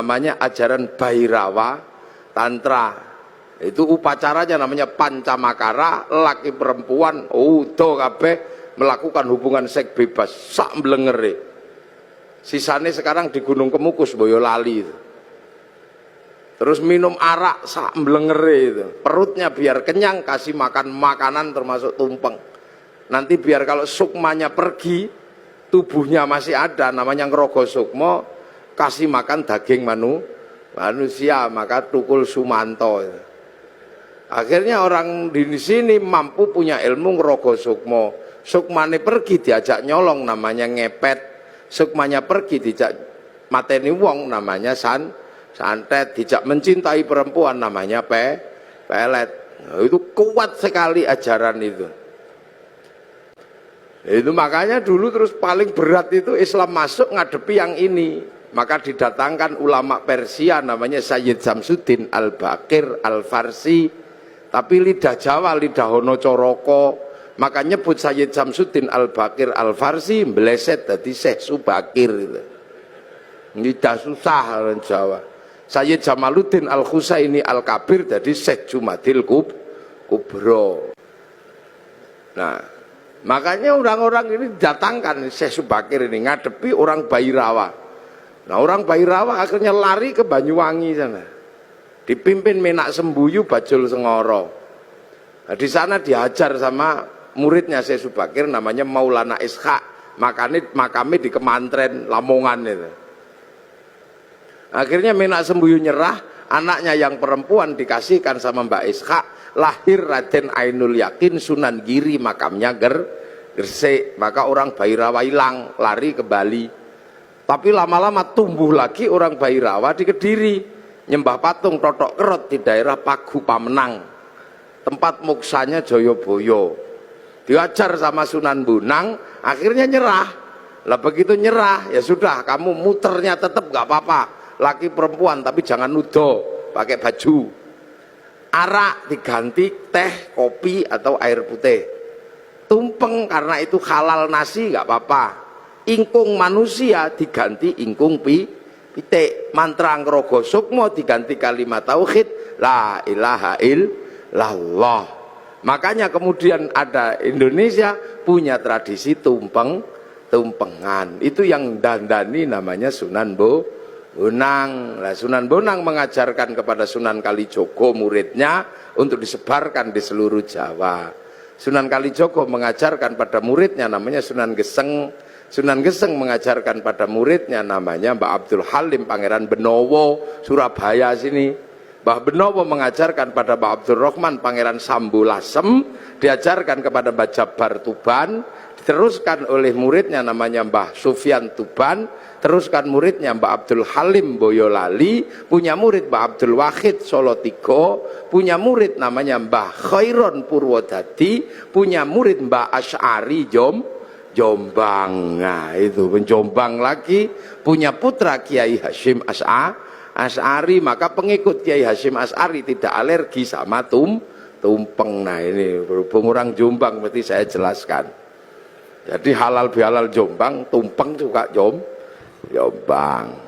namanya ajaran Bhairawa Tantra. Itu upacaranya namanya pancamakara, laki perempuan udo kabeh melakukan hubungan seks bebas sak mblengere. Sisane sekarang di Gunung Kemukus Boyolali itu. Terus minum arak sak mblengere itu. Perutnya biar kenyang, kasih makan makanan termasuk tumpeng. Nanti biar kalau sukmanya pergi, tubuhnya masih ada, namanya ngerogo sukmo, kasih makan daging manusia, maka tukul sumanto. Akhirnya orang di sini mampu punya ilmu ngerogo sukmo. Sukmane pergi diajak nyolong, namanya ngepet. Sukmanya pergi diajak mateni wong, namanya santet. Dijak mencintai perempuan, namanya pelet. Nah, itu kuat sekali ajaran itu. Itu makanya dulu terus paling berat itu Islam masuk ngadepi yang ini. Maka didatangkan ulama Persia namanya Sayyid Samsuddin Al-Baqir Al-Farsi. Tapi lidah Jawa, lidah Hono Coroko, maka nyebut Sayyid Samsuddin Al-Baqir Al-Farsi meleset dari Syekh Subakir itu. Lidah susah orang Jawa. Sayyid Jamaluddin Al-Husaini Al-Kabir dari Syekh Jumadil Kubro. Nah, makanya orang-orang ini datangkan Syekh Subakir ini ngadepi orang Bhairawa. Nah, orang Bhairawa akhirnya lari ke Banyuwangi sana. Dipimpin Menak Sembuyu Bajul Sengoro. Nah, di sana diajar sama muridnya Syekh Subakir namanya Maulana Ishaq. Makamnya di Kemantren Lamongan itu. Akhirnya Menak Sembuyu nyerah, anaknya yang perempuan dikasihkan sama Mbak Ishaq. Lahir Raden Ainul Yakin Sunan Giri, makamnya Gresik. Maka orang Bhairawa hilang, lari ke Bali. Tapi lama-lama tumbuh lagi orang Bhairawa di Kediri, nyembah patung totok kerot di daerah Pagu Pamenang, tempat moksanya Joyoboyo. Diajar sama Sunan Bonang, akhirnya nyerah. Lah begitu nyerah, ya sudah, kamu muternya tetap gak apa-apa, laki perempuan, tapi jangan nudo, pakai baju. Arak diganti teh, kopi atau air putih. Tumpeng karena itu halal nasi gak apa-apa. Ingkung manusia diganti ingkung pitik. Mantra ngerogo sukmo diganti kalimat tauhid la ilaha illallah. Makanya kemudian ada Indonesia punya tradisi tumpengan. Itu yang dandani namanya Sunan Bonang. Nah, Sunan Bonang mengajarkan kepada Sunan Kalijogo muridnya untuk disebarkan di seluruh Jawa. Sunan Kalijogo mengajarkan pada muridnya namanya Sunan Geseng. Sunan Geseng mengajarkan pada muridnya namanya Mbah Abdul Halim Pangeran Benowo Surabaya sini. Mbah Benowo mengajarkan pada Mbah Abdul Rahman Pangeran Sambulasem, diajarkan kepada Mbah Jabar Tuban, diteruskan oleh muridnya namanya Mbah Sufyan Tuban, teruskan muridnya Mbah Abdul Halim Boyolali, punya murid Mbah Abdul Wahid Solotigo, punya murid namanya Mbah Khairon Purwodadi, punya murid Mbah Asy'ari Jombang. Nah itu Jombang lagi punya putra Kiai Hashim Asy'ari, maka pengikut Kiai Hashim Asy'ari tidak alergi sama tumpeng. Nah ini berhubung orang Jombang berarti saya jelaskan. Jadi halal bihalal Jombang, tumpeng juga Jombang.